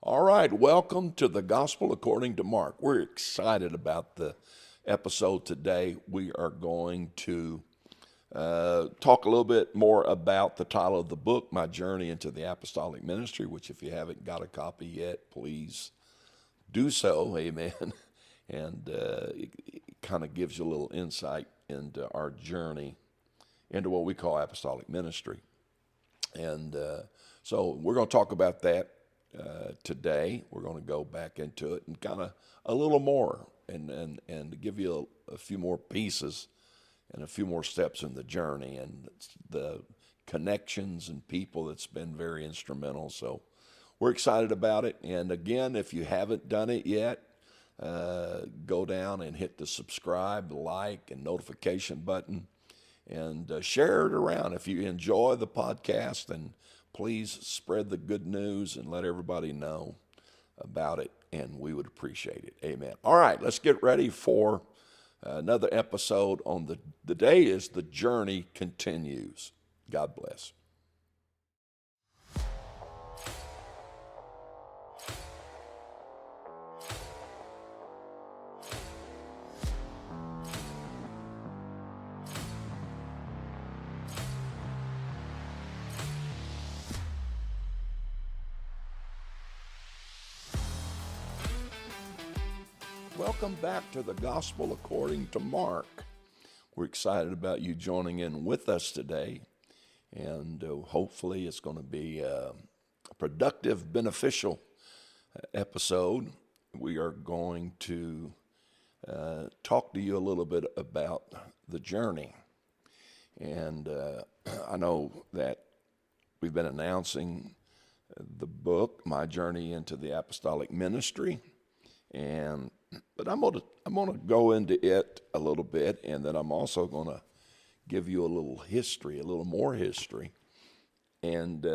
All right, welcome to the Gospel According to Mark. We're excited about the episode today. We are going to talk a little bit more about the title of the book, My Journey into the Apostolic Ministry, which if you haven't got a copy yet, please do so, amen. And it kind of gives you a little insight into our journey into what we call apostolic ministry. And so we're going to talk about that today. We're going to go back into it and kind of a little more and give you a few more pieces and a few more steps in the journey and the connections and people that's been very instrumental. So we're excited about it. And again, if you haven't done it yet, go down and hit the subscribe, like, and notification button and share it around. If you enjoy the podcast, and please spread the good news and let everybody know about it, and we would appreciate it. Amen. All right, let's get ready for another episode on the day is The Journey Continues. God bless. Welcome back to the Gospel According to Mark. We're excited about you joining in with us today, and hopefully it's going to be a productive, beneficial episode. We are going to talk to you a little bit about the journey. And I know that we've been announcing the book, My Journey into the Apostolic Ministry, but I'm gonna go into it a little bit, and then I'm also gonna give you a little history, a little more history, and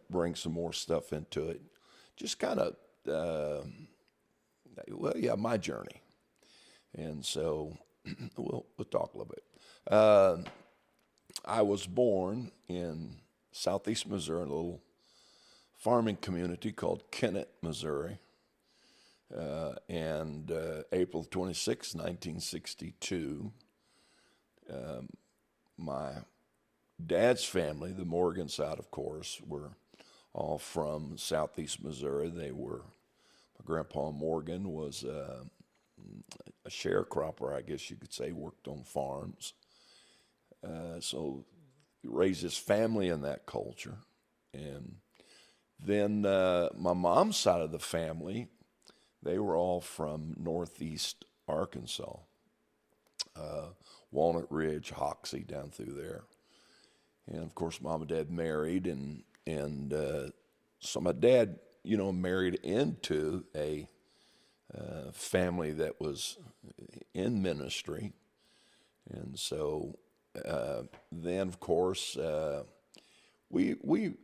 bring some more stuff into it. Just kind of, my journey, and so we'll talk a little bit. I was born in southeast Missouri, in a little farming community called Kenneth, Missouri. And April 26, 1962, my dad's family, the Morgan side, of course, were all from southeast Missouri. My grandpa Morgan was a sharecropper, I guess you could say, worked on farms. So he raised his family in that culture. And then my mom's side of the family, they were all from northeast Arkansas, Walnut Ridge, Hoxie, down through there. And of course, mom and dad married, and so my dad, married into a family that was in ministry. And so then, of course, we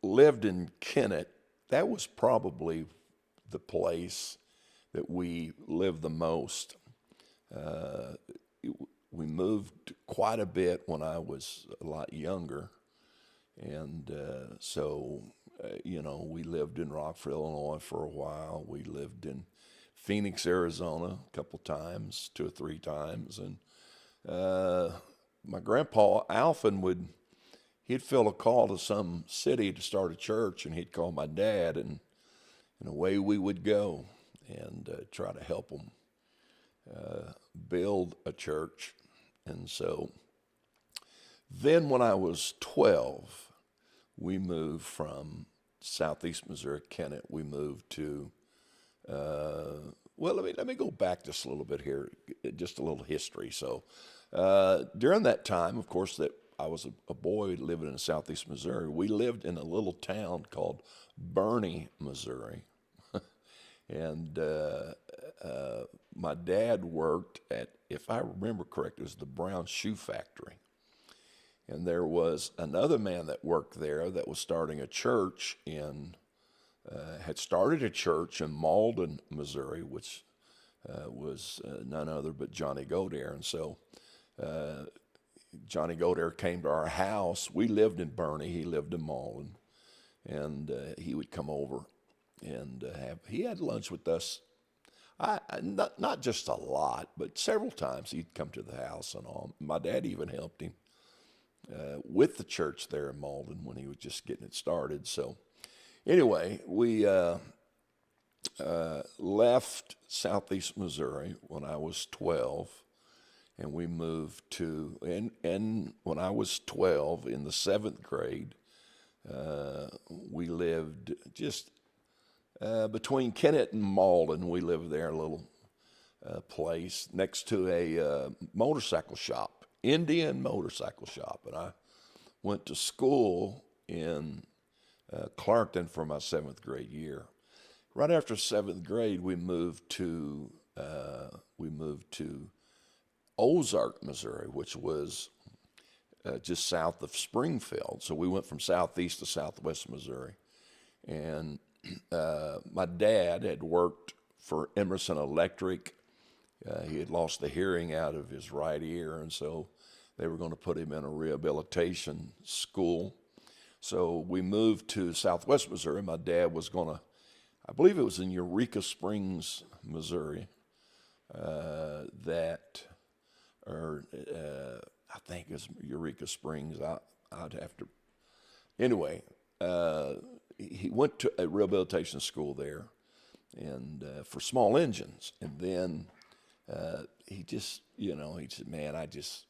lived in Kennett. That was probably the place that we lived the most. We moved quite a bit when I was a lot younger, and we lived in Rockford, Illinois for a while. We lived in Phoenix, Arizona a couple times, 2 or 3 times, and my grandpa Alvin he'd feel a call to some city to start a church, and he'd call my dad, and away we would go and try to help them build a church. And so then when I was 12, we moved from southeast Missouri, Kennett. We moved to, let me go back just a little bit here, just a little history. So during that time, of course, that I was a boy living in southeast Missouri, we lived in a little town called Burney, Missouri. And my dad worked at, if I remember correct, it was the Brown Shoe Factory. And there was another man that worked there that was starting a church had started a church in Malden, Missouri, which was none other but Johnny Godare. And so Johnny Godare came to our house. We lived in Burney. He lived in Malden. And he would come over and he had lunch with us. Not just a lot, but several times he'd come to the house and all. My dad even helped him with the church there in Malden when he was just getting it started. So anyway, we left Southeast Missouri when I was 12, and we moved to, and when I was 12 in the 7th grade, we lived just between Kenneth and Malden. We lived there, a little place next to a motorcycle shop, Indian motorcycle shop. And I went to school in Clarkton for my 7th grade year. Right after 7th grade, we moved to Ozark, Missouri, which was just south of Springfield. So we went from southeast to southwest Missouri. And my dad had worked for Emerson Electric. He had lost the hearing out of his right ear, and so they were going to put him in a rehabilitation school. So we moved to southwest Missouri. My dad was going to, I believe it was in Eureka Springs, Missouri, I think it was Eureka Springs. I'd have to, anyway, he went to a rehabilitation school there, and for small engines. And then he just, he said, man, this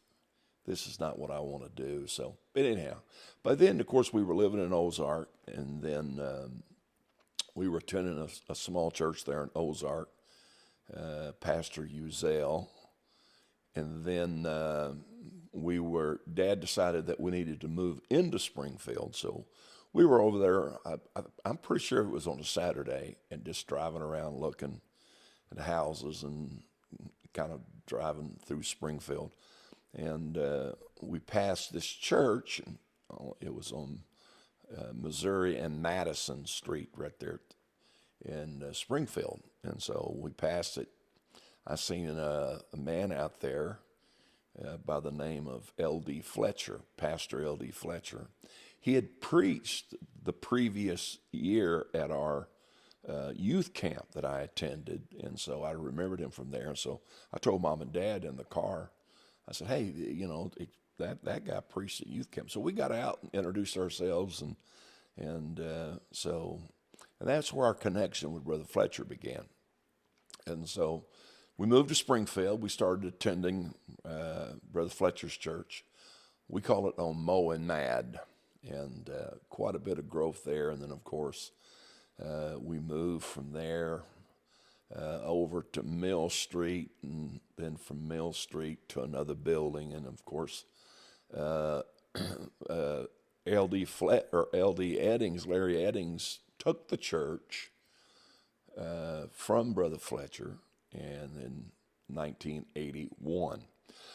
is not what I want to do. So, but anyhow, by then, of course, we were living in Ozark, and then we were attending a small church there in Ozark, Pastor Uzel. And then Dad decided that we needed to move into Springfield. So we were over there, I'm pretty sure it was on a Saturday, and just driving around looking at houses and kind of driving through Springfield. And we passed this church, and it was on Missouri and Madison Street right there in Springfield. And so we passed it. I seen a man out there by the name of L.D. Fletcher, Pastor L.D. Fletcher. He had preached the previous year at our youth camp that I attended, and so I remembered him from there. And so I told Mom and Dad in the car, I said, hey, that guy preached at youth camp. So we got out and introduced ourselves, and that's where our connection with Brother Fletcher began. And so we moved to Springfield. We started attending Brother Fletcher's church. We call it on Mo and Mad, and quite a bit of growth there. And then, of course, we moved from there over to Mill Street, and then from Mill Street to another building. And, of course, L.D. Eddings, Larry Eddings, took the church from Brother Fletcher, and in 1981.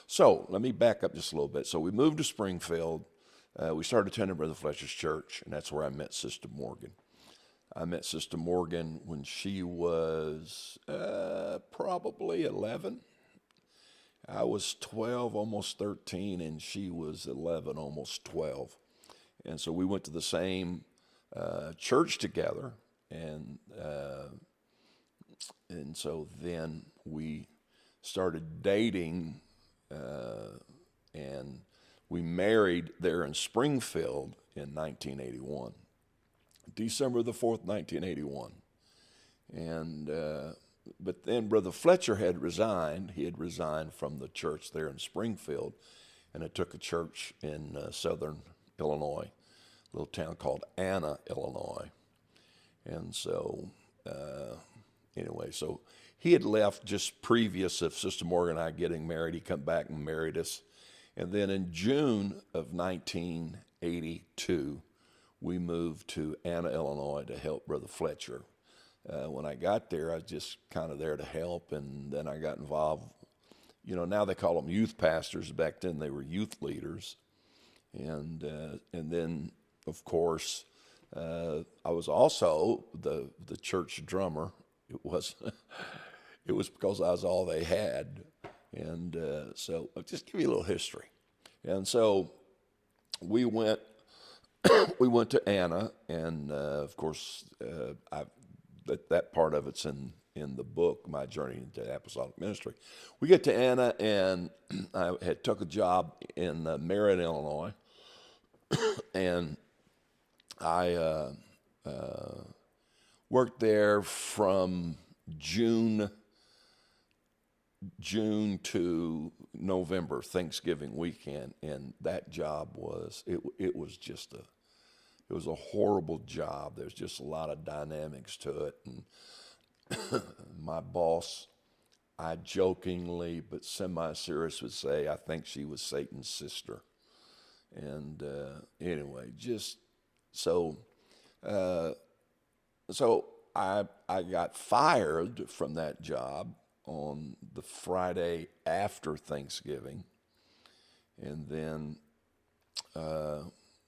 So let me back up just a little bit. So we moved to Springfield. We started attending Brother Fletcher's church, and that's where I met Sister Morgan. I met Sister Morgan when she was probably 11. I was 12, almost 13, and she was 11, almost 12. And so we went to the same church together, and so then we started dating, and we married there in Springfield in 1981, December the 4th, 1981. And but then Brother Fletcher had resigned. He had resigned from the church there in Springfield, and it took a church in southern Illinois, a little town called Anna, Illinois. And so anyway, so he had left just previous of Sister Morgan and I getting married. He come back and married us. And then in June of 1982, we moved to Anna, Illinois to help Brother Fletcher. When I got there, I was just kind of there to help, and then I got involved. Now they call them youth pastors. Back then they were youth leaders. And then, of course, I was also the church drummer. It was because I was all they had, and so I'll just give you a little history. And so we went to Anna, and of course that part of it's in the book, My Journey into Apostolic Ministry. We get to Anna, and I had took a job in Merritt, Illinois, and I worked there from June to November, Thanksgiving weekend, and that job was it was a horrible job. There's just a lot of dynamics to it, and my boss, I jokingly but semi-serious would say, I think she was Satan's sister. And anyway, just so I got fired from that job on the Friday after Thanksgiving, and then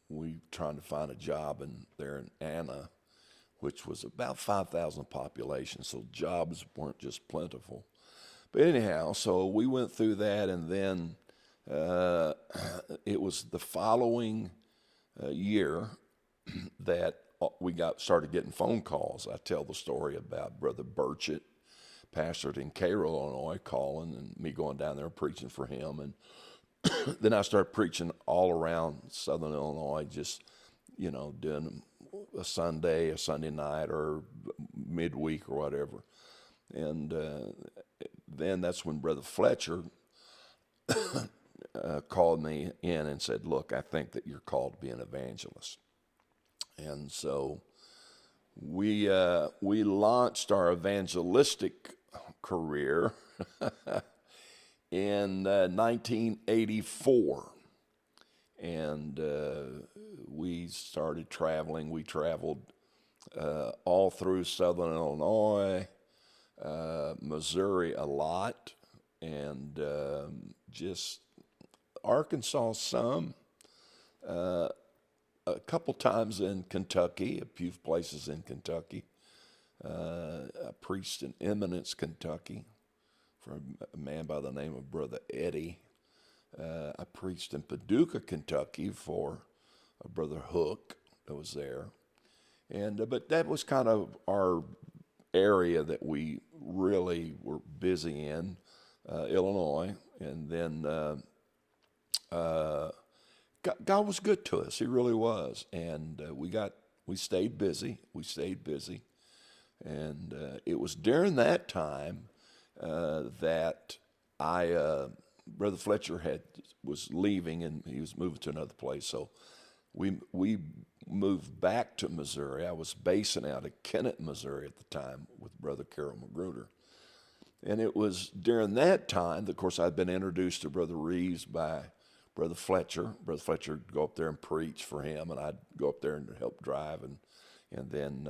we trying to find a job there in Anna, which was about 5,000 population, so jobs weren't just plentiful. But anyhow, so we went through that, and then it was the following year that we started getting phone calls. I tell the story about Brother Burchett, pastored in Cairo, Illinois, calling, and me going down there preaching for him. And then I started preaching all around Southern Illinois, just, doing a Sunday night, or midweek or whatever. And then that's when Brother Fletcher called me in and said, look, I think that you're called to be an evangelist. And so we launched our evangelistic career in 1984. And we started traveling. We traveled all through Southern Illinois, Missouri a lot, and just Arkansas some, a couple times in Kentucky, a few places in Kentucky. I preached in Eminence, Kentucky, for a man by the name of Brother Eddie. I preached in Paducah, Kentucky, for a Brother Hook that was there. And but that was kind of our area that we really were busy in, Illinois. And then God was good to us. He really was. And we stayed busy. And it was during that time that Brother Fletcher was leaving, and he was moving to another place. So we moved back to Missouri. I was basing out of Kennett, Missouri at the time with Brother Carroll Magruder. And it was during that time, of course, I'd been introduced to Brother Reeves by Brother Fletcher. Brother Fletcher would go up there and preach for him, and I'd go up there and help drive. And then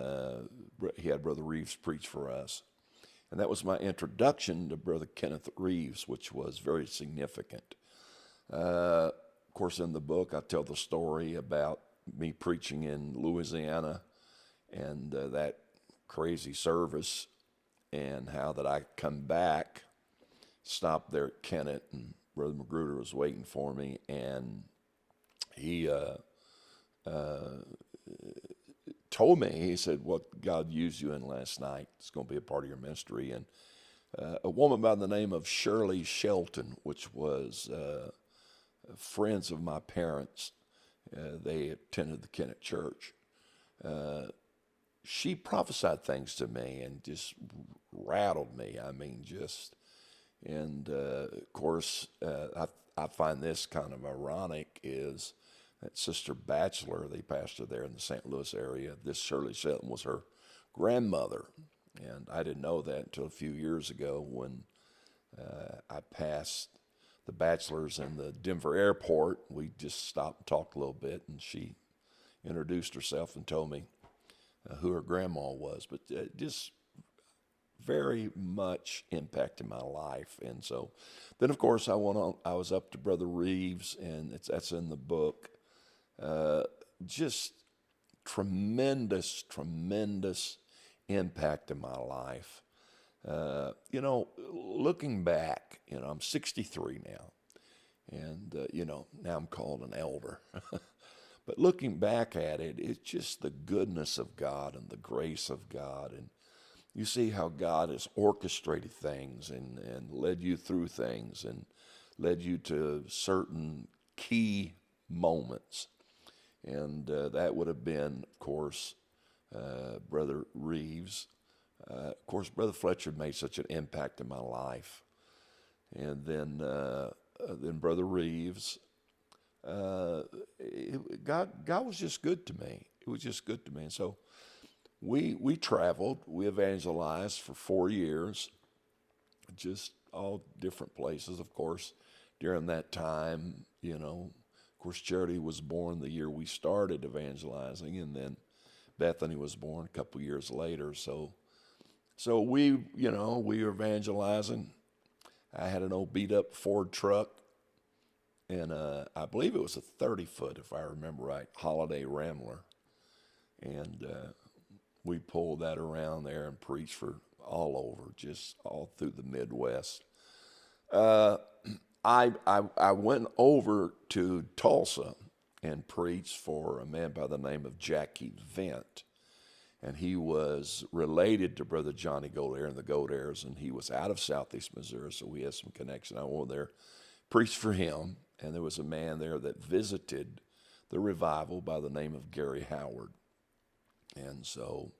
he had Brother Reeves preach for us. And that was my introduction to Brother Kenneth Reeves, which was very significant. Of course, in the book, I tell the story about me preaching in Louisiana and that crazy service, and how that I come back, stopped there at Kennett, and Brother Magruder was waiting for me, and he told me, he said, what God used you in last night is going to be a part of your ministry. And a woman by the name of Shirley Shelton, which was friends of my parents, they attended the Kennett Church. She prophesied things to me and just rattled me. I mean, and of course, I find this kind of ironic is that Sister Batchelor, the pastor there in the St. Louis area, this Shirley Shelton was her grandmother. And I didn't know that until a few years ago when I passed the Batchelors in the Denver airport. We just stopped and talked a little bit, and she introduced herself and told me who her grandma was. But just very much impacted my life. And so then, of course, I was up to Brother Reeves, and that's in the book. Just tremendous impact in my life. Looking back, I'm 63 now, and, now I'm called an elder. But looking back at it, it's just the goodness of God and the grace of God. And you see how God has orchestrated things and led you through things and led you to certain key moments. And that would have been, of course, Brother Reeves. Of course, Brother Fletcher made such an impact in my life. And then Brother Reeves. God was just good to me. It was just good to me. And so we traveled, we evangelized for 4 years, just all different places, of course. During that time, of course, Charity was born the year we started evangelizing, and then Bethany was born a couple years later. So we were evangelizing. I had an old beat up Ford truck, and I believe it was a 30-foot, if I remember right, Holiday Rambler. And we pulled that around there and preached for all over, just all through the Midwest. I went over to Tulsa and preached for a man by the name of Jackie Vent. And he was related to Brother Johnny Goldair and the Goldairs, and he was out of Southeast Missouri, so we had some connection. I went there, preached for him, and there was a man there that visited the revival by the name of Gary Howard. And so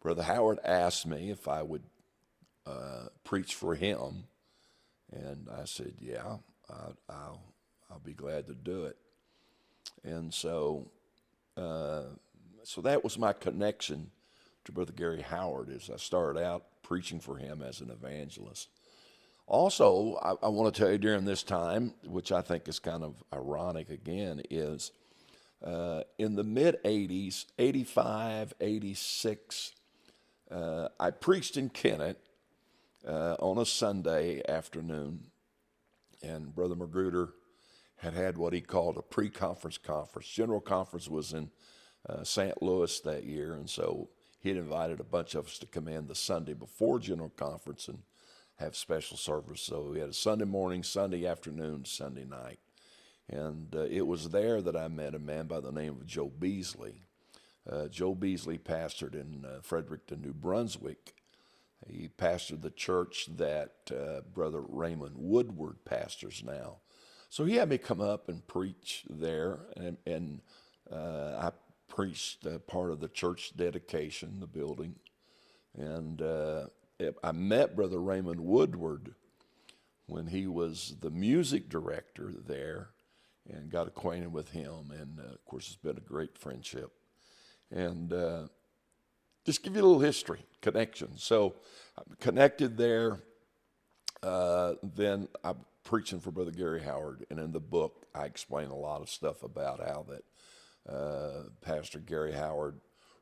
Brother Howard asked me if I would preach for him, and I said, yeah, I'll be glad to do it. And so that was my connection to Brother Gary Howard, as I started out preaching for him as an evangelist. Also, I want to tell you during this time, which I think is kind of ironic again, is in the mid-'80s, 85, 86, I preached in Kennett on a Sunday afternoon, and Brother Magruder had what he called a pre-conference conference. General conference was in St. Louis that year, and so he had invited a bunch of us to come in the Sunday before General Conference and have special service. So we had a Sunday morning, Sunday afternoon, Sunday night. And it was there that I met a man by the name of Joe Beasley. Joe Beasley pastored in Fredericton, New Brunswick. He pastored the church that Brother Raymond Woodward pastors now. So he had me come up and preach there, and I preached part of the church dedication, the building. And I met Brother Raymond Woodward when he was the music director there, and got acquainted with him. And of course, it's been a great friendship. And just give you a little history, connection. So I'm connected there. Then I'm preaching for Brother Gary Howard, and in the book I explain a lot of stuff about how that Pastor Gary Howard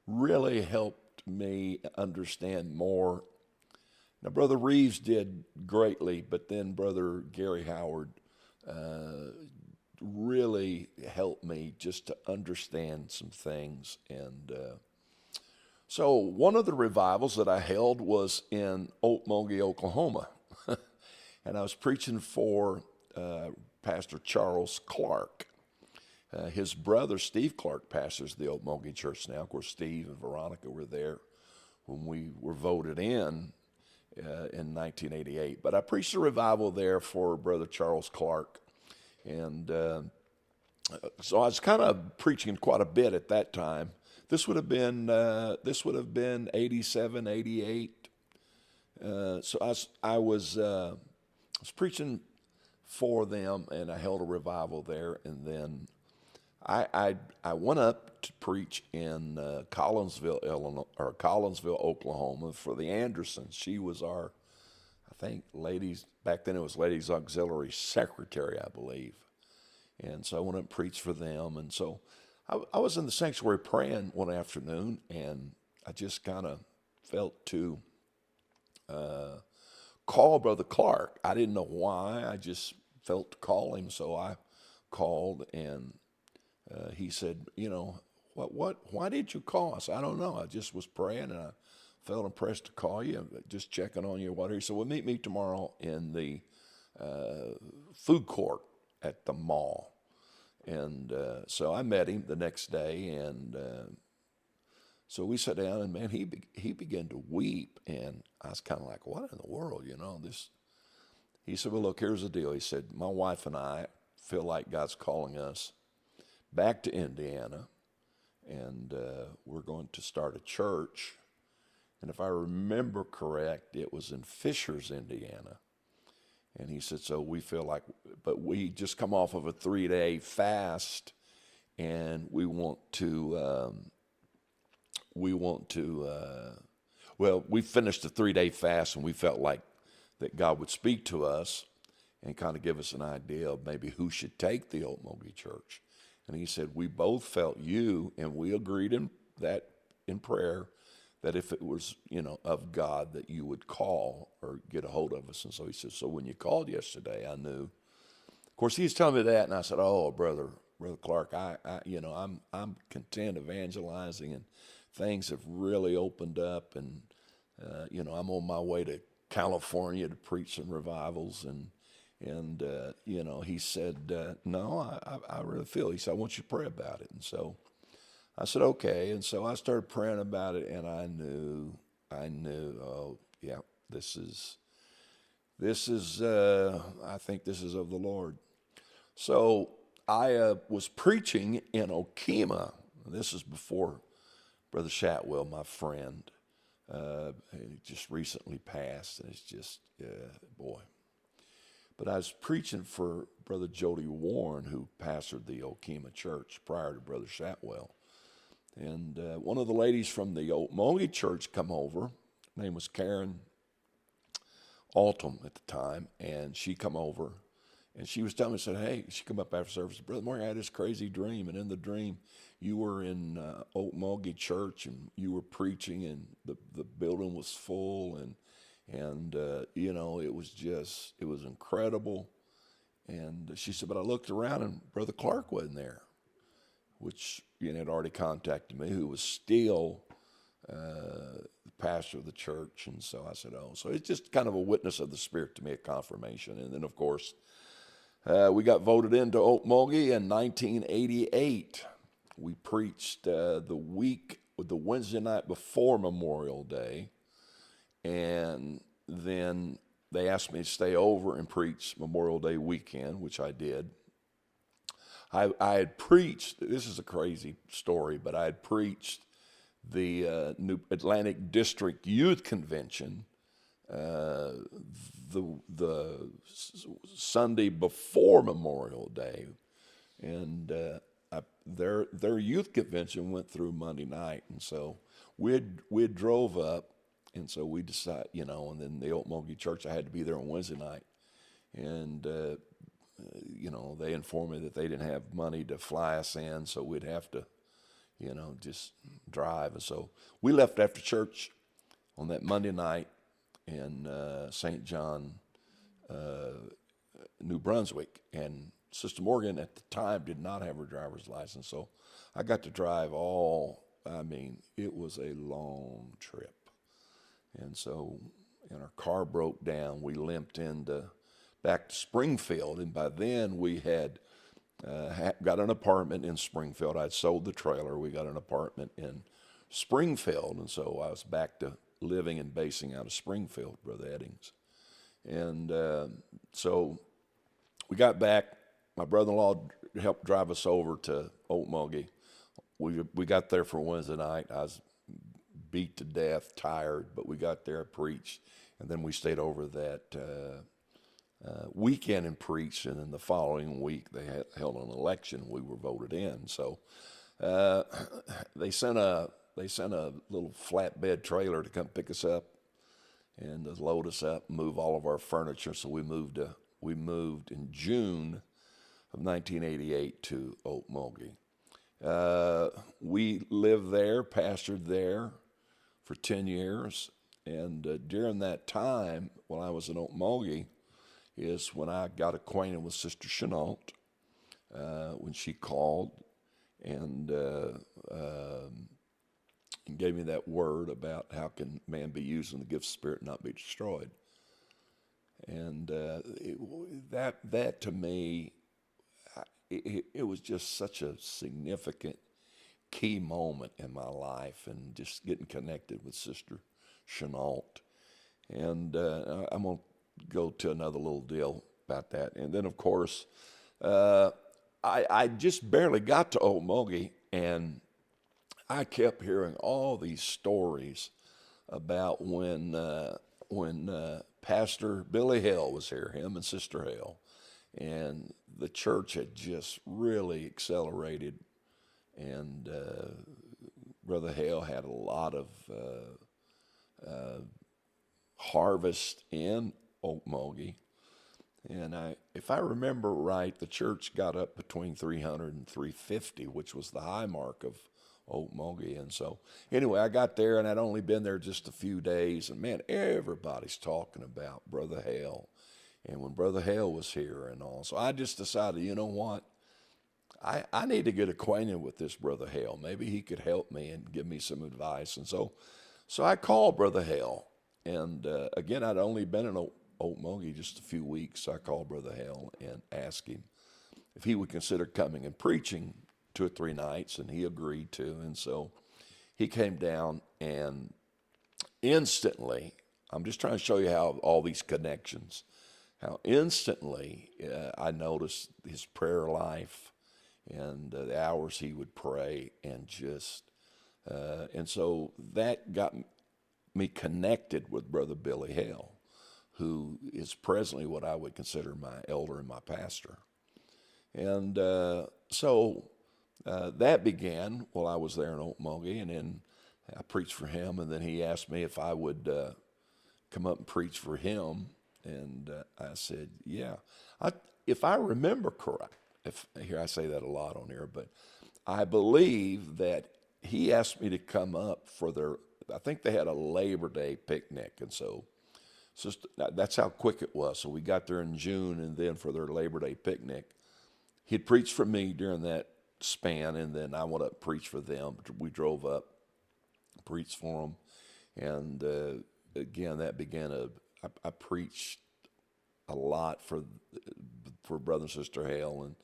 really helped me understand more. Now, Brother Reeves did greatly, but then Brother Gary Howard really helped me just to understand some things. And so one of the revivals that I held was in Okmulgee, Oklahoma. And I was preaching for Pastor Charles Clark. His brother, Steve Clark, pastors the Okmulgee Church now. Of course, Steve and Veronica were there when we were voted in 1988. But I preached a revival there for Brother Charles Clark. And so I was kind of preaching quite a bit at that time. This would have been 87, 88. So I was preaching for them, and I held a revival there. And then I went up to preach in Collinsville, Oklahoma, for the Andersons. She was our, I think, back then it was ladies auxiliary secretary, I believe. And so I went up and preached for them. And so I was in the sanctuary praying one afternoon, and I just kind of felt to call Brother Clark. I didn't know why. I just felt to call him. So I called, and he said, why did you call us? I don't know. I just was praying, and I felt impressed to call you, just checking on you. He said, well, meet me tomorrow in the food court at the mall. And so I met him the next day, and So we sat down, and man, he began to weep, and I was kind of like, what in the world, this? He said, well, look, here's the deal. He said, my wife and I feel like God's calling us back to Indiana, and we're going to start a church. And if I remember correct, it was in Fishers, Indiana. And he said, so we feel like, but we just come off of a 3-day fast, and we want to, well, we finished the 3-day fast, and we felt like that God would speak to us and kind of give us an idea of maybe who should take the Okmulgee church. And he said, we both felt you, and we agreed in prayer that if it was, of God, that you would call or get a hold of us. And so he said, so when you called yesterday, I knew. Of course, he was telling me that, and I said, oh, brother Clark, I'm content evangelizing, and things have really opened up, and I'm on my way to California to preach some revivals, and he said, no, I really feel. He said, I want you to pray about it. And so I said, okay. And so I started praying about it, and I knew, oh yeah, this is, I think this is of the Lord. So I was preaching in Okemah. This is before Brother Shatwell, my friend. He just recently passed, and it's just, boy. But I was preaching for Brother Jody Warren, who pastored the Okemah church prior to Brother Shatwell. And one of the ladies from the Okmulgee church come over. Her name was Karen Altum at the time, and she come over, and she was telling me, said, hey, she come up after service, Brother Mark, I had this crazy dream, and in the dream, you were in Okmulgee church, and you were preaching, and the building was full, and it was incredible. And she said, but I looked around, and Brother Clark wasn't there, which had already contacted me, who was still the pastor of the church. And so I said, oh, so it's just kind of a witness of the Spirit to me, a confirmation. And then, of course, we got voted into Okmulgee in 1988. We preached the Wednesday night before Memorial Day, and then they asked me to stay over and preach Memorial Day weekend, which I did. I had preached, this is a crazy story, but I had preached the New Atlantic District Youth Convention the Sunday before Memorial Day, and their youth convention went through Monday night, and so we drove up, and so we decided, and then the Okmulgee church, I had to be there on Wednesday night, and they informed me that they didn't have money to fly us in, so we'd have to, just drive. And so we left after church on that Monday night in St. John, New Brunswick. And Sister Morgan at the time did not have her driver's license, so I got to drive it was a long trip. And so, our car broke down. We limped back to Springfield, and by then we had got an apartment in Springfield. I'd sold the trailer. We got an apartment in Springfield, and so I was back to living and basing out of Springfield, Brother Eddings. And so we got back. My brother-in-law helped drive us over to Okmulgee. We got there for Wednesday night. I was beat to death, tired, but we got there, preached, and then we stayed over that weekend and preached, and then the following week they held an election. We were voted in. So they sent a little flatbed trailer to come pick us up and to load us up, move all of our furniture. So we moved in June of 1988 to Okmulgee. We lived there, pastored there for 10 years, and during that time, while I was in Okmulgee, is when I got acquainted with Sister Chenault, when she called and gave me that word about how can man be used in the gift of the Spirit and not be destroyed. And that to me, it was just such a significant key moment in my life, and just getting connected with Sister Chenault. And I'm going to go to another little deal about that. And then, of course, I just barely got to Okmulgee, and I kept hearing all these stories about when Pastor Billy Hale was here, him and Sister Hale, and the church had just really accelerated, and Brother Hale had a lot of harvest in Okmulgee. And if I remember right, the church got up between 300 and 350, which was the high mark of Okmulgee. And so, anyway, I got there, and I'd only been there just a few days, and man, everybody's talking about Brother Hale, and when Brother Hale was here and all. So I just decided, you know what? I need to get acquainted with this Brother Hale. Maybe he could help me and give me some advice. And so I called Brother Hale, and again, I'd only been in Okmulgee just a few weeks. So I called Brother Hale and asked him if he would consider coming and preaching 2 or 3 nights, and he agreed to. And so he came down, and instantly, I'm just trying to show you how all these connections, how instantly I noticed his prayer life and the hours he would pray, and and so that got me connected with Brother Billy Hale, who is presently what I would consider my elder and my pastor. And so that began while I was there in Okmulgee, and then I preached for him, and then he asked me if I would come up and preach for him, and I said, yeah. If I remember correct, here I say that a lot on here, but I believe that he asked me to come up for I think they had a Labor Day picnic, and so that's how quick it was. So we got there in June, and then for their Labor Day picnic, he'd preached for me during that span, and then I went up and preached for them. We drove up, preached for them, and again, that began I preached a lot for Brother and Sister Hale in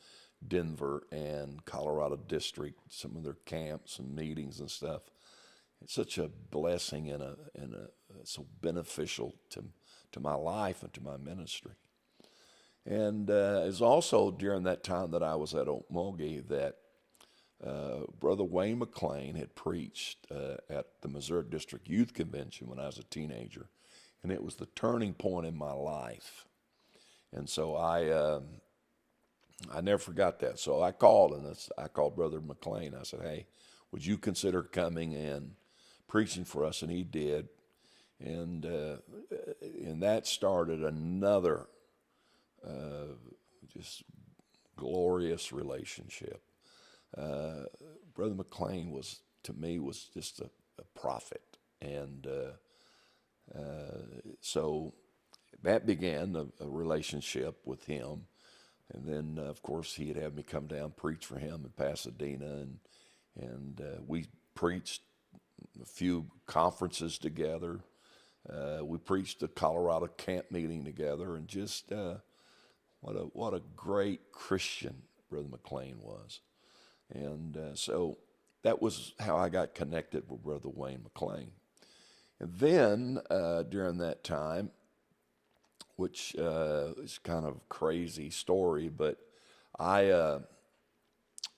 Denver and Colorado District, some of their camps and meetings and stuff. It's such a blessing and so beneficial to my life and to my ministry. And it's also during that time that I was at Okmulgee that Brother Wayne McLean had preached at the Missouri District Youth Convention when I was a teenager, and it was the turning point in my life. And so I never forgot that. So I called, and I called Brother McLean. I said, hey, would you consider coming and preaching for us? And he did. And that started another just glorious relationship. Brother McLean was just a prophet. And so that began a relationship with him. And then, of course, he'd have me come down, preach for him in Pasadena, and we preached a few conferences together. We preached a Colorado camp meeting together, and just what a great Christian Brother McLean was. And so that was how I got connected with Brother Wayne McLean. And then during that time, which is kind of a crazy story, but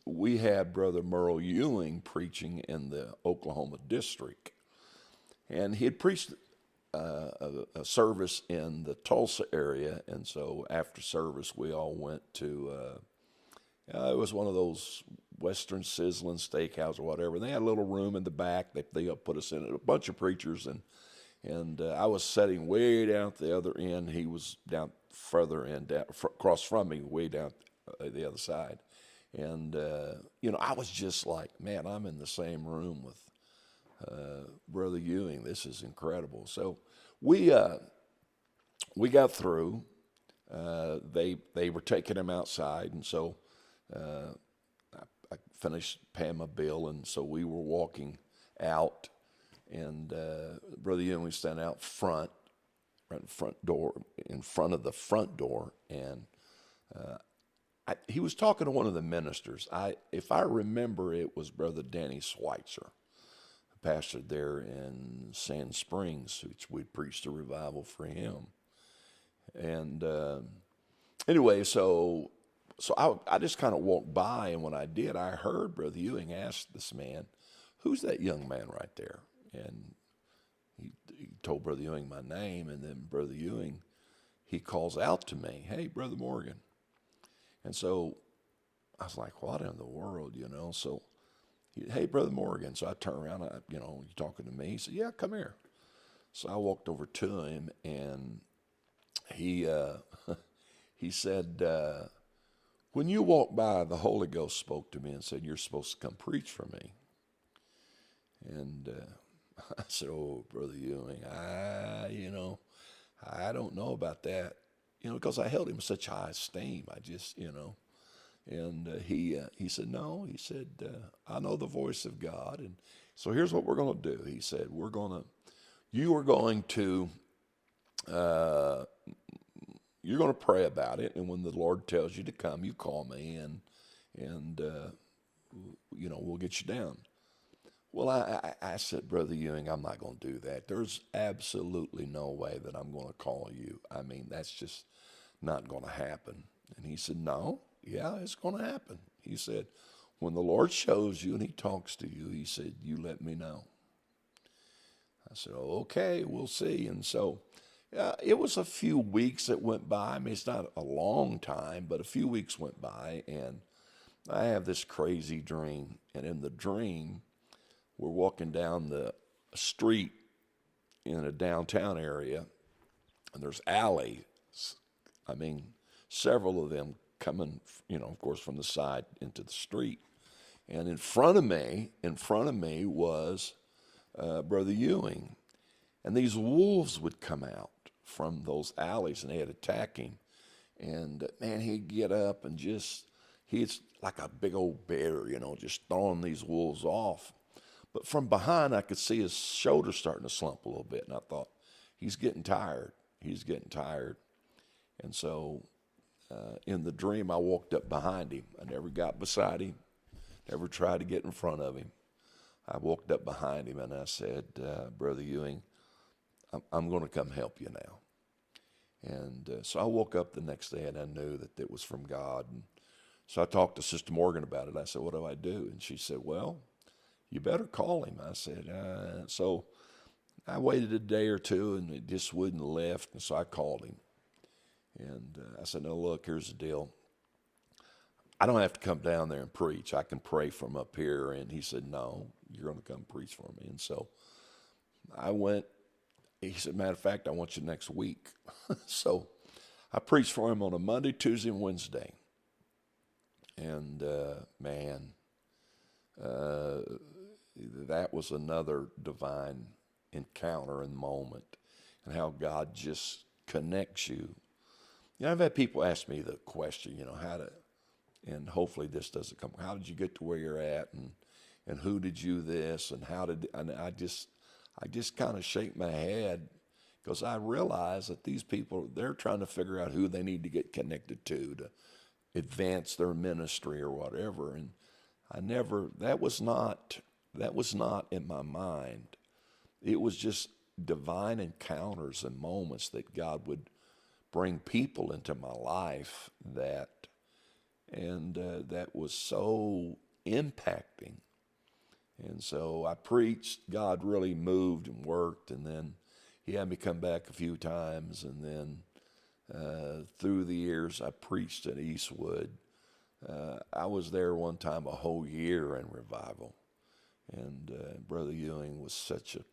we had Brother Merle Euing preaching in the Oklahoma district, and he had preached a service in the Tulsa area, and so after service we all went to it was one of those Western Sizzling Steakhouse or whatever. They had a little room in the back. They put us in it, a bunch of preachers, and I was sitting way down at the other end. He was down further in, across from me, way down the other side. And, I was just like, man, I'm in the same room with Brother Euing. This is incredible. So we got through. They were taking him outside, and so I finished paying my bill, and so we were walking out. And Brother Euing was standing out front, right in front of the front door, and he was talking to one of the ministers. If I remember, it was Brother Danny Schweitzer, who pastored there in Sand Springs, which we preached a revival for him. And anyway, so I just kind of walked by, and when I did, I heard Brother Euing ask this man, "Who's that young man right there?" And he told Brother Euing my name, and then Brother Euing, he calls out to me, "Hey, Brother Morgan." And so I was like, what in the world, you know? So, "Hey, Brother Morgan." So I turned around, you talking to me? He said, "Yeah, come here." So I walked over to him, and he he said, "When you walked by, the Holy Ghost spoke to me and said, you're supposed to come preach for me." And I said, "Oh, Brother Euing, I don't know about that, because I held him in such high esteem. I just, And he said, "No," he said, "I know the voice of God. And so here's what we're going to do." He said, you are going to, you're going to pray about it. And when the Lord tells you to come, you call me and we'll get you down." Well, I said, "Brother Euing, I'm not going to do that. There's absolutely no way that I'm going to call you. I mean, that's just not going to happen." And he said, "No, yeah, it's going to happen." He said, "When the Lord shows you and he talks to you," he said, "you let me know." I said, "Oh, okay, we'll see." And so it was a few weeks that went by. I mean, it's not a long time, but a few weeks went by, and I have this crazy dream. And in the dream, we're walking down the street in a downtown area, and there's alleys. I mean, several of them coming, of course, from the side into the street. And in front of me was Brother Euing. And these wolves would come out from those alleys, and they'd attack him. And man, he'd get up and he's like a big old bear, just throwing these wolves off. But from behind, I could see his shoulders starting to slump a little bit. And I thought, he's getting tired. He's getting tired. And so in the dream, I walked up behind him. I never got beside him, never tried to get in front of him. I walked up behind him and I said, "Brother Euing, I'm going to come help you now." And so I woke up the next day and I knew that it was from God. And so I talked to Sister Morgan about it. I said, "What do I do?" And she said, "Well, you better call him." I said, so I waited a day or two and it just wouldn't lift. And so I called him. And I said, "No, look, here's the deal. I don't have to come down there and preach. I can pray from up here." And he said, "No, you're going to come preach for me." And so I went. He said, "Matter of fact, I want you next week." So I preached for him on a Monday, Tuesday, and Wednesday. And man, that was another divine encounter and moment, and how God just connects you. I've had people ask me the question, and hopefully this doesn't come, how did you get to where you're at, and who did you this, and and I just kind of shake my head, because I realize that these people, they're trying to figure out who they need to get connected to advance their ministry or whatever. And that was not in my mind. It was just divine encounters and moments that God would bring people into my life that was so impacting. And so I preached, God really moved and worked, and then he had me come back a few times, and then through the years I preached at Eastwood. I was there one time a whole year in revival, and Brother Euing was such a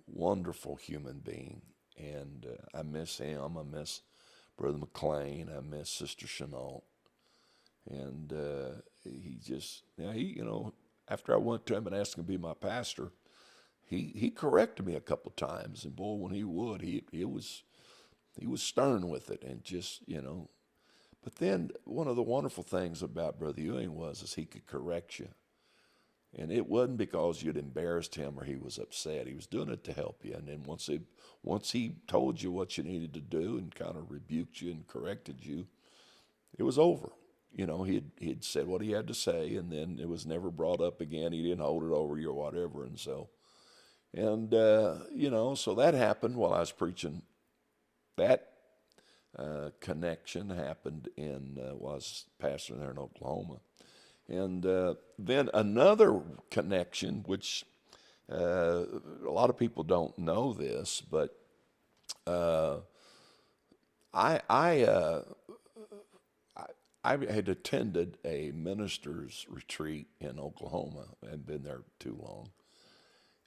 wonderful human being, and I miss him. I miss Brother McLean. I miss Sister Chenault. And he just, after I went to him and asked him to be my pastor, he corrected me a couple times. And boy, when he would, he was stern with it, and just, But then one of the wonderful things about Brother Euing is he could correct you. And it wasn't because you'd embarrassed him or he was upset. He was doing it to help you. And then once he told you what you needed to do and kind of rebuked you and corrected you, it was over. He'd said what he had to say, and then it was never brought up again. He didn't hold it over you or whatever, and so so that happened while I was preaching. That connection happened while I was pastoring there in Oklahoma, and then another connection, which a lot of people don't know this, but I had attended a minister's retreat in Oklahoma. I hadn't been there too long,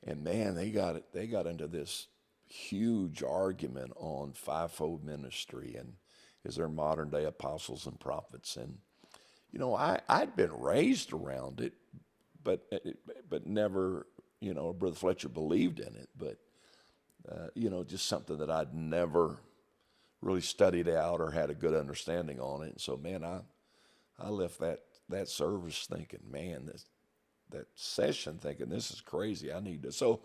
and man, they got into this huge argument on fivefold ministry and is there modern day apostles and prophets. And I'd been raised around it, but never, Brother Fletcher believed in it, but just something that I'd never really studied out or had a good understanding on it. And so, man, I left that service thinking, man, that session thinking, this is crazy. I need to. So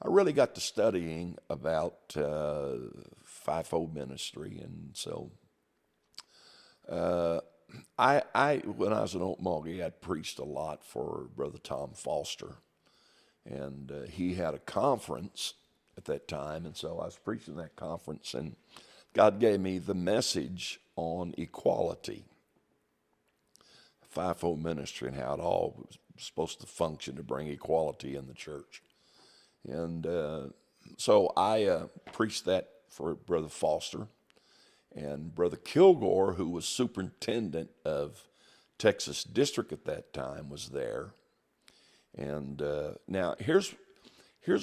I really got to studying about fivefold ministry. And so I when I was in Okmulgee, I'd preached a lot for Brother Tom Foster. And he had a conference at that time. And so I was preaching that conference, and God gave me the message on equality, fivefold ministry, and how it all was supposed to function to bring equality in the church. And so I preached that for Brother Foster. And Brother Kilgore, who was superintendent of Texas District at that time, was there. And now here's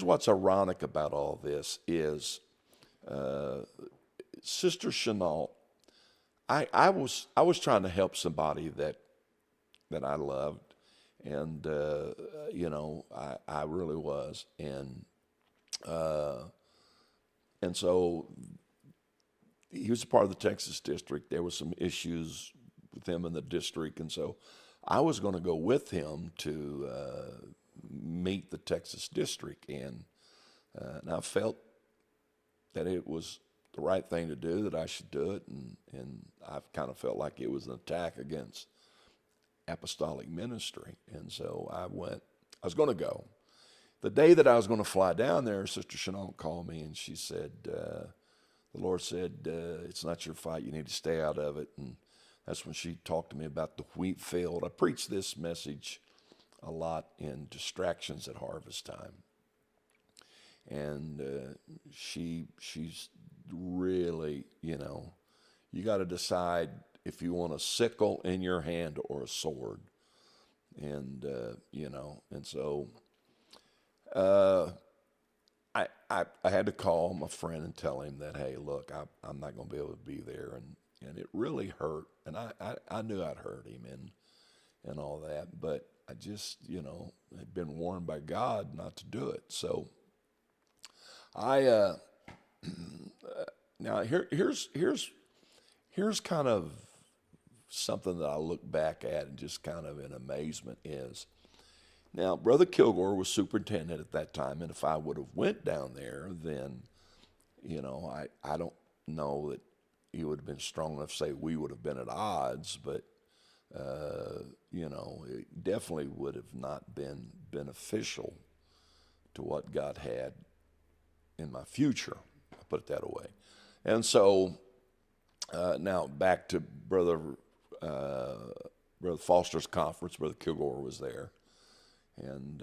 what's ironic about all this is Sister Chenault. I was trying to help somebody that I loved, and I really was, and so he was a part of the Texas District. There was some issues with him in the district, and so I was going to go with him to meet the Texas District, and I felt that it was the right thing to do, that I should do it, and I kind of felt like it was an attack against apostolic ministry, and so I went. I was going to go. The day that I was going to fly down there, Sister Chenault called me, and she said, the Lord said, it's not your fight, you need to stay out of it. And that's when she talked to me about the wheat field. I preached this message a lot in distractions at harvest time. And she's really, you got to decide if you want a sickle in your hand or a sword. And, and so I had to call my friend and tell him that, hey, look, I'm not going to be able to be there. And it really hurt. And I knew I'd hurt him and all that. But I just, had been warned by God not to do it. So I now here's kind of something that I look back at and just kind of in amazement is, now Brother Kilgore was superintendent at that time, and if I would have went down there, then I don't know that he would have been strong enough to say we would have been at odds, but it definitely would have not been beneficial to what God had in my future. I'll put it that way. And so now back to Brother Foster's conference. Brother Kilgore was there. And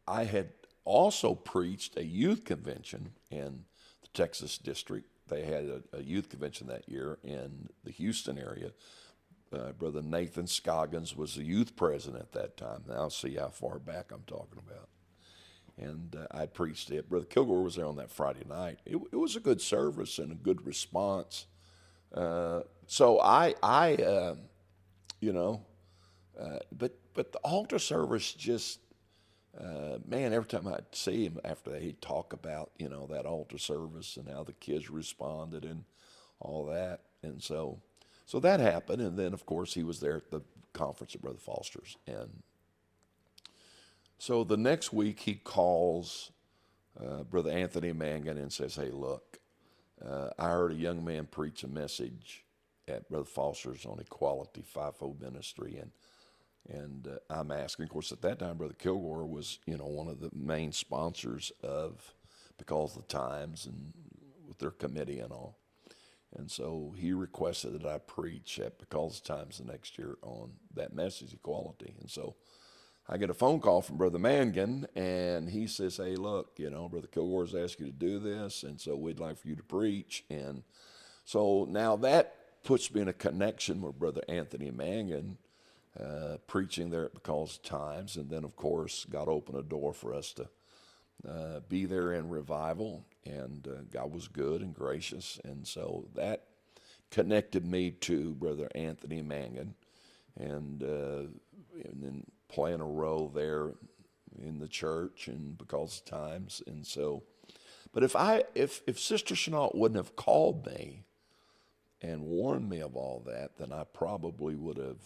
I had also preached a youth convention in the Texas District. They had a youth convention that year in the Houston area. Brother Nathan Scoggins was the youth president at that time. Now I'll see how far back I'm talking about. And I preached it. Brother Kilgore was there on that Friday night. It was a good service and a good response. So but the altar service just, man, every time I'd see him after that, he'd talk about, that altar service and how the kids responded and all that. And so that happened. And then, of course, he was there at the conference at Brother Foster's. And so the next week he calls Brother Anthony Mangan and says, hey, look, I heard a young man preach a message at Brother Foster's on Equality Fivefold Ministry, and I'm asking. Of course, at that time, Brother Kilgore was one of the main sponsors of Because of the Times and with their committee and all. And so he requested that I preach at Because of the Times the next year on that message, equality. And so I get a phone call from Brother Mangan, and he says, hey, look, Brother Kilgore's asked you to do this, and so we'd like for you to preach. And so now that puts me in a connection with Brother Anthony Mangan, preaching there at Because of Times. And then, of course, God opened a door for us to be there in revival, and God was good and gracious, and so that connected me to Brother Anthony Mangan, and then playing a role there in the church and Because of Times. And so, but if Sister Chenault wouldn't have called me and warned me of all that, then I probably would have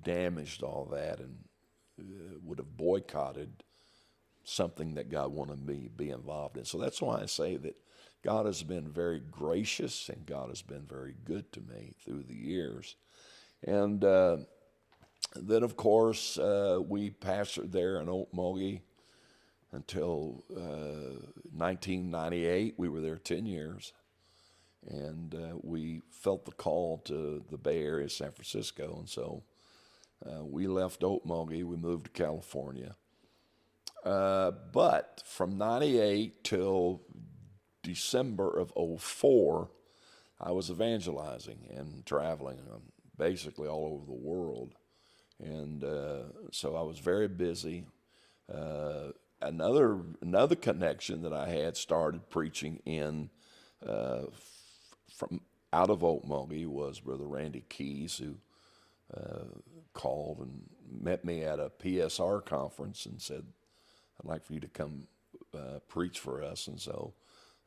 damaged all that and would have boycotted something that God wanted me to be involved in. So that's why I say that God has been very gracious and God has been very good to me through the years. And then, of course, we pastored there in Okmulgee until 1998. We were there 10 years. And we felt the call to the Bay Area, San Francisco. And so we left Okmulgee. We moved to California. But from 98 till December of 04, I was evangelizing and traveling basically all over the world. And so I was very busy. Another connection that I had started preaching in from out of Okmulgee was Brother Randy Keys, who called and met me at a PSR conference and said, I'd like for you to come preach for us. And so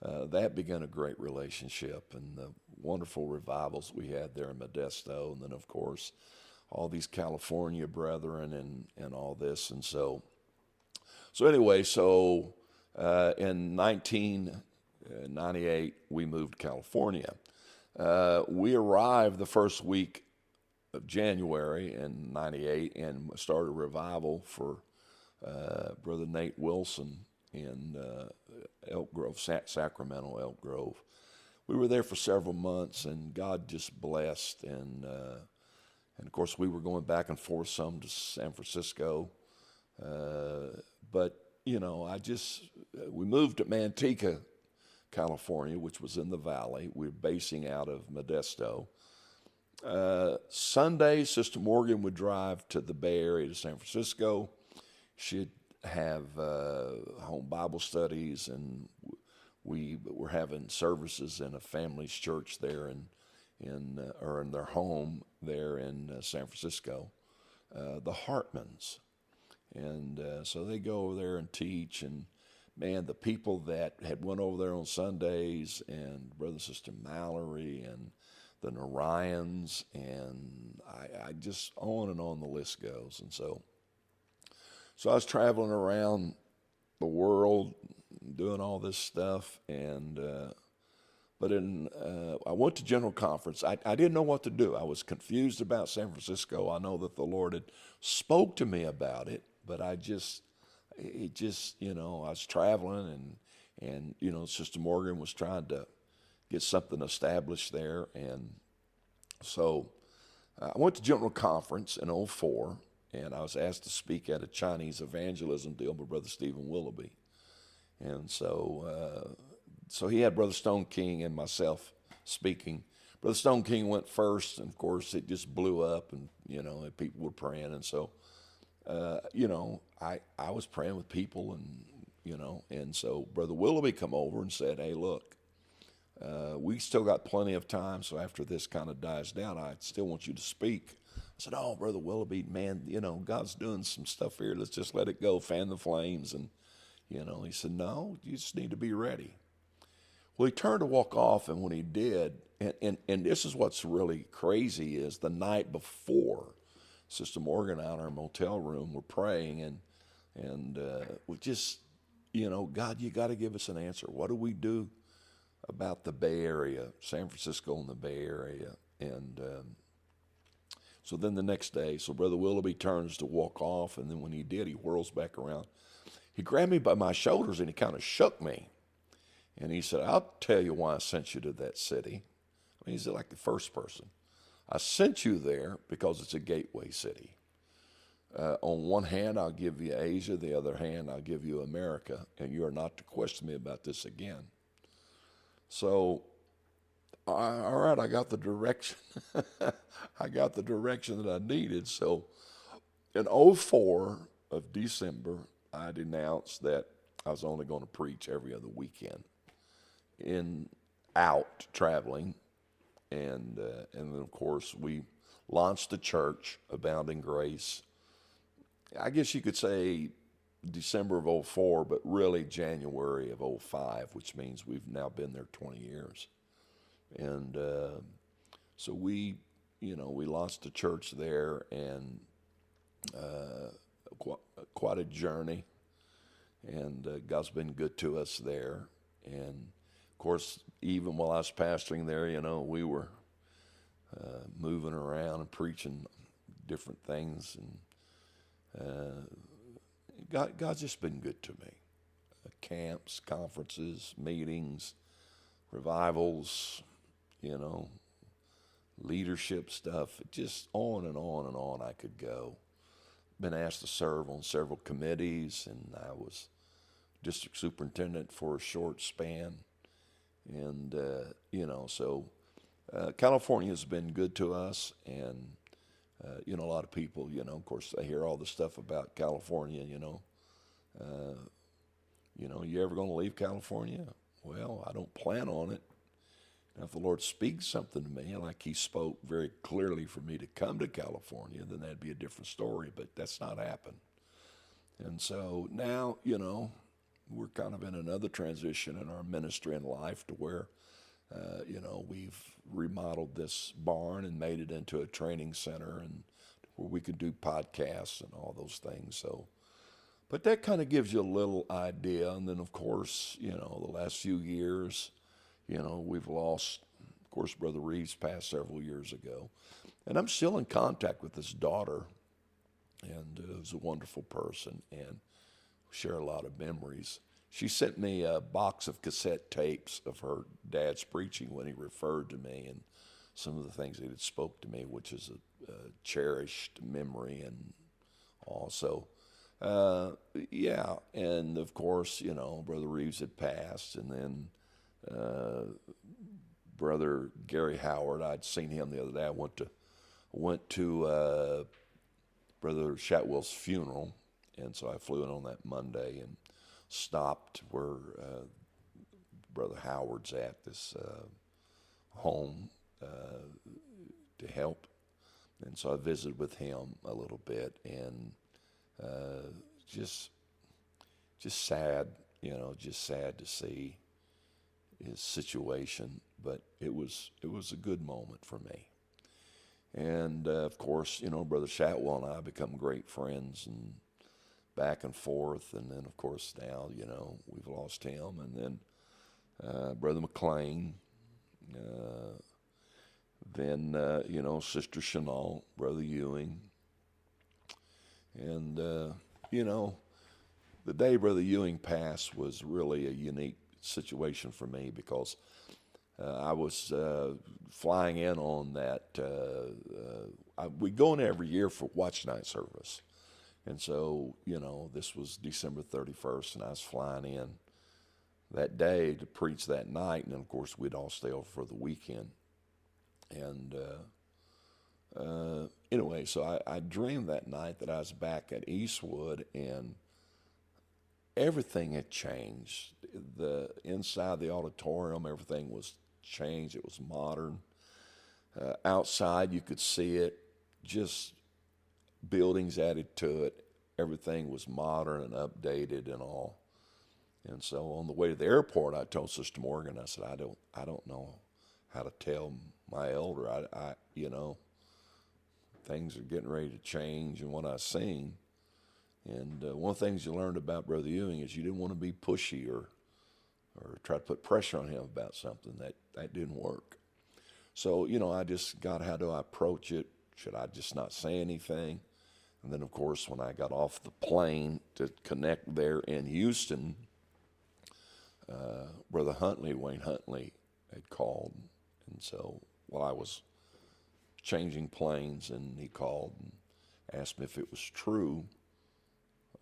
that began a great relationship and the wonderful revivals we had there in Modesto. And then, of course, all these California brethren and all this. And so anyway, in 1998, we moved to California. We arrived the first week of January in 98 and started a revival for Brother Nate Wilson in Elk Grove, Sacramento, Elk Grove. We were there for several months, and God just blessed. And of course, we were going back and forth some to San Francisco. But, we moved to Manteca, California, which was in the valley. We were basing out of Modesto. Sunday, Sister Morgan would drive to the Bay Area to San Francisco. She'd have home Bible studies, and we were having services in a family's church there in their home there in San Francisco, the Hartmans. And so they go over there and teach, and man, the people that had went over there on Sundays, and Brother and Sister Mallory, and the Narayans, and I just on and on the list goes. And so I was traveling around the world doing all this stuff, and but I went to General Conference. I didn't know what to do. I was confused about San Francisco. I know that the Lord had spoke to me about it, but I was traveling, and Sister Morgan was trying to get something established there. And so I went to General Conference in 04, and I was asked to speak at a Chinese evangelism deal by Brother Stephen Willoughby. And so he had Brother Stone King and myself speaking. Brother Stone King went first, and of course it just blew up, and and people were praying. And so I was praying with people, and so Brother Willoughby come over and said, hey, look, we still got plenty of time, so after this kind of dies down, I still want you to speak. I said, oh, Brother Willoughby, man, God's doing some stuff here. Let's just let it go, fan the flames. And, he said, no, you just need to be ready. Well, he turned to walk off, and when he did, and this is what's really crazy, is the night before, Sister Morgan and I in our motel room were praying, and we just, God, you got to give us an answer. What do we do about the Bay Area, San Francisco and the Bay Area. And so then the next day, so Brother Willoughby turns to walk off, and then when he did, he whirls back around. He grabbed me by my shoulders and he kind of shook me. And he said, I'll tell you why I sent you to that city. I mean, he's like the first person. I sent you there because it's a gateway city. On one hand, I'll give you Asia. The other hand, I'll give you America. And you are not to question me about this again. So, all right, I got the direction. I got the direction that I needed. So, in '04 of December, I announced that I was only going to preach every other weekend, out traveling, and then of course we launched the church, Abounding Grace. I guess you could say December of '04, but really January of '05, which means we've now been there 20 years. And so we launched the church there, and quite a journey. And God's been good to us there. And of course, even while I was pastoring there, we were moving around and preaching different things. And God's just been good to me. Camps, conferences, meetings, revivals, leadership stuff, just on and on and on I could go. Been asked to serve on several committees, and I was district superintendent for a short span. And, so California has been good to us. And, a lot of people, of course, they hear all the stuff about California, you ever going to leave California? Well, I don't plan on it. Now, if the Lord speaks something to me, like he spoke very clearly for me to come to California, then that'd be a different story, but that's not happened. And so now, we're kind of in another transition in our ministry and life to where, we've remodeled this barn and made it into a training center, and where we could do podcasts and all those things. So, but that kind of gives you a little idea. And then, of course, the last few years, we've lost, of course, Brother Reeves passed several years ago. And I'm still in contact with his daughter, and who's a wonderful person, and share a lot of memories. She sent me a box of cassette tapes of her dad's preaching when he referred to me, and some of the things that had spoke to me, which is a cherished memory. And also, and of course, Brother Reeves had passed, and then Brother Gary Howard, I'd seen him the other day. I went to Brother Shatwell's funeral, and so I flew in on that Monday and stopped where Brother Howard's at, this home to help. And so I visited with him a little bit, and just sad, just sad to see his situation, but it was a good moment for me. And of course, Brother Shatwell and I become great friends, and back and forth. And then, of course, now we've lost him, and then Brother McLean, then Sister Chenault, Brother Euing, and the day Brother Euing passed was really a unique situation for me, because I was flying in on that. We go in every year for watch night service. And so, this was December 31st, and I was flying in that day to preach that night. And then, of course, we'd all stay over for the weekend. And anyway, so I dreamed that night that I was back at Eastwood, and everything had changed. The inside the auditorium, everything was changed. It was modern. Outside, you could see it, just buildings added to it. Everything was modern and updated and all. And so on the way to the airport, I told Sister Morgan, I said, I don't know how to tell my elder. I things are getting ready to change in what I sing. And one of the things you learned about Brother Euing is you didn't want to be pushy or or try to put pressure on him about something. That didn't work. So, I just got, how do I approach it? Should I just not say anything? And then, of course, when I got off the plane to connect there in Houston, Brother Wayne Huntley, had called. And so while I was changing planes, and he called and asked me if it was true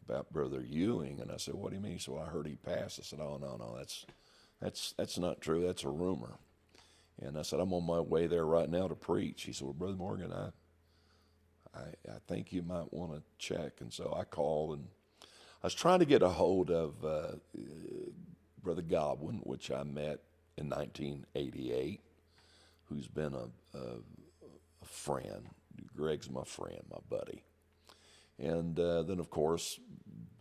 about Brother Euing. And I said, what do you mean? He said, well, I heard he passed. I said, oh, no, that's not true. That's a rumor. And I said, I'm on my way there right now to preach. He said, well, Brother Morgan, I think you might want to check. And so I called, and I was trying to get a hold of Brother Godwin, which I met in 1988, who's been a friend. Greg's my friend, my buddy. And then, of course,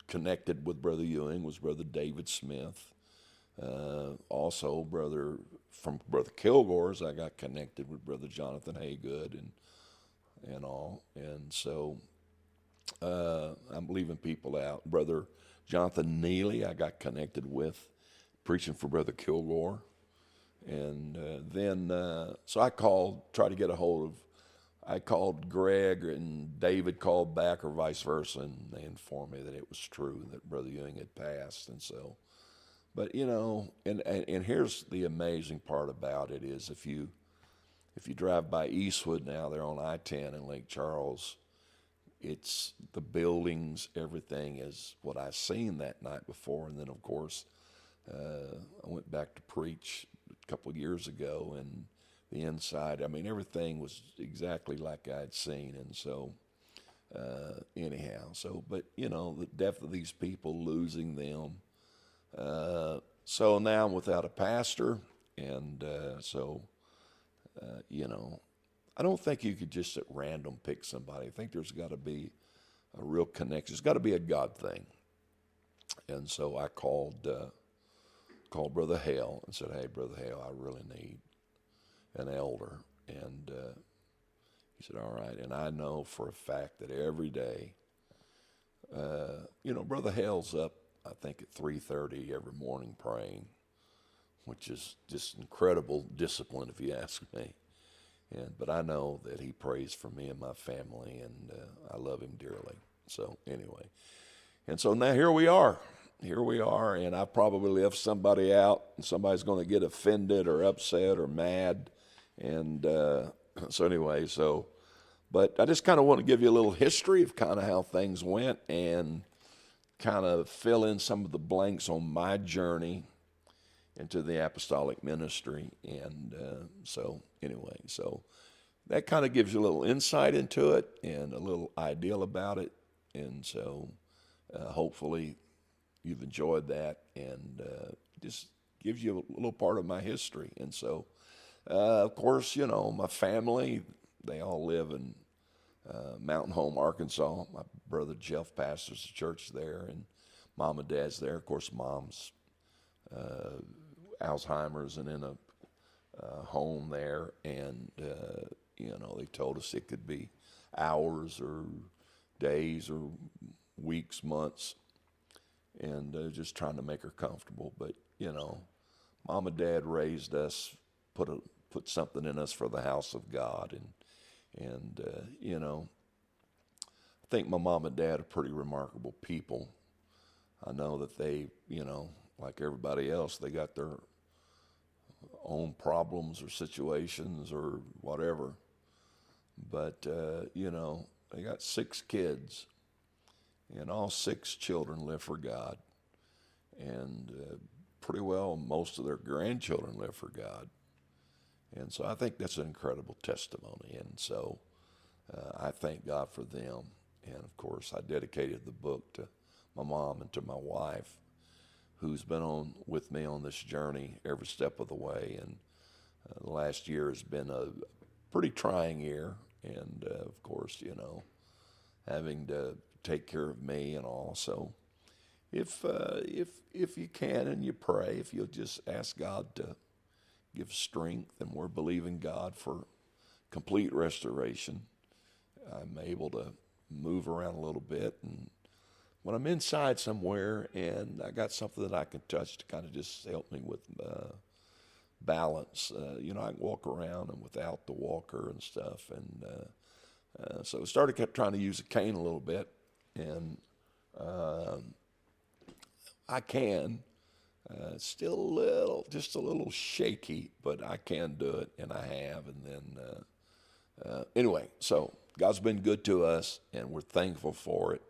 connected with Brother Euing was Brother David Smith. Also, from Brother Kilgore's, I got connected with Brother Jonathan Haygood and all. And so I'm leaving people out. Brother Jonathan Neely, I got connected with, preaching for Brother Kilgore. And so I tried to get a hold of, I called Greg, and David called back, or vice versa, and they informed me that it was true, that Brother Euing had passed. And so, but and here's the amazing part about it is, if you drive by Eastwood now, they're on I-10 in Lake Charles, it's the buildings, everything is what I seen that night before. And then, of course, I went back to preach a couple of years ago, and the inside, I mean, everything was exactly like I'd seen. And so, anyhow, but the death of these people, losing them. So now I'm without a pastor, and I don't think you could just at random pick somebody. I think there's got to be a real connection. It's got to be a God thing. And so I called Brother Hale and said, hey, Brother Hale, I really need an elder. And he said, all right. And I know for a fact that every day, Brother Hale's up, I think, at 3:30 every morning praying, which is just incredible discipline, if you ask me. But I know that he prays for me and my family, and I love him dearly. So anyway, and so now here we are, and I probably left somebody out, and somebody's going to get offended or upset or mad. And so anyway, but I just kind of want to give you a little history of kind of how things went, and kind of fill in some of the blanks on my journey into the apostolic ministry. And so that kind of gives you a little insight into it and a little ideal about it. And so hopefully you've enjoyed that, and just gives you a little part of my history. And so, of course, my family, they all live in Mountain Home, Arkansas. My brother Jeff pastors the church there, and Mom and Dad's there. Of course, Mom's Alzheimer's and in a home there, and they told us it could be hours or days or weeks, months, and just trying to make her comfortable. But Mom and Dad raised us, put something in us for the house of God, and I think my mom and dad are pretty remarkable people. I know that they, like everybody else, they got their own problems or situations or whatever. But, they got 6 kids, and all 6 children live for God. And pretty well most of their grandchildren live for God. And so I think that's an incredible testimony. And so I thank God for them. And of course, I dedicated the book to my mom and to my wife, who's been with me on this journey every step of the way. And the last year has been a pretty trying year. And of course, having to take care of me and all. So if you can and you pray, if you'll just ask God to give strength, and we're believing God for complete restoration. I'm able to move around a little bit and when I'm inside somewhere and I got something that I can touch to kind of just help me with balance, you know, I can walk around and without the walker and stuff. And so I kept trying to use a cane a little bit. And I can. Still just a little shaky, but I can do it, and I have. And then, anyway, so God's been good to us, and we're thankful for it.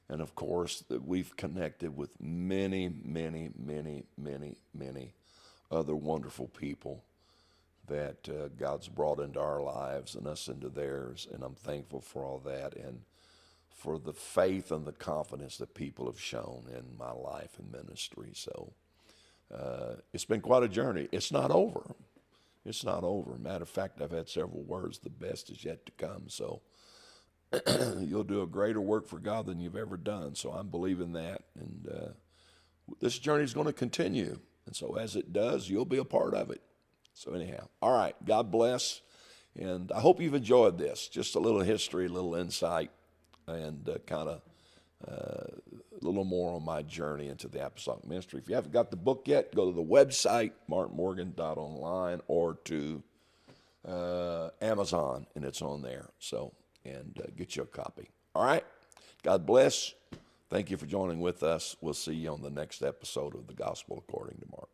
And of course, that we've connected with many, many, many, many, many other wonderful people that God's brought into our lives and us into theirs. And I'm thankful for all that, and for the faith and the confidence that people have shown in my life and ministry. So it's been quite a journey. It's not over. It's not over. Matter of fact, I've had several words. The best is yet to come. So you'll do a greater work for God than you've ever done. So I'm believing that. And this journey is going to continue. And so as it does, you'll be a part of it. So anyhow, all right. God bless. And I hope you've enjoyed this. Just a little history, a little insight, and kind of a little more on my journey into the apostolic ministry. If you haven't got the book yet, go to the website, martinmorgan.online, or to Amazon, and it's on there. So, and get you a copy. All right? God bless. Thank you for joining with us. We'll see you on the next episode of the Gospel According to Mark.